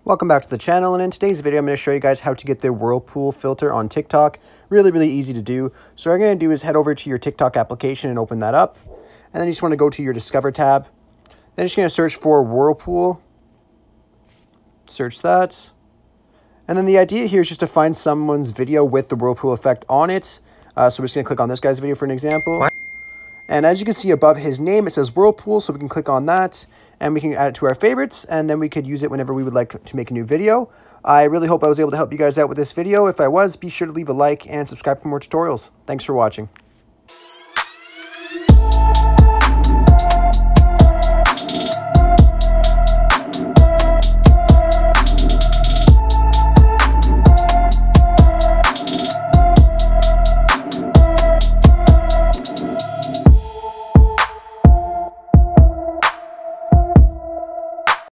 Welcome back to the channel, and in today's video I'm going to show you guys how to get the Whirlpool filter on TikTok. Really easy to do. So what I'm going to do is head over to your TikTok application and open that up. And then you just want to go to your Discover tab. Then you're just going to search for Whirlpool. Search that. And then the idea here is just to find someone's video with the Whirlpool effect on it. So we're just going to click on this guy's video for an example. And as you can see above his name, it says Whirlpool, so we can click on that, and we can add it to our favorites, and then we could use it whenever we would like to make a new video. I really hope I was able to help you guys out with this video. If I was, be sure to leave a like and subscribe for more tutorials. Thanks for watching.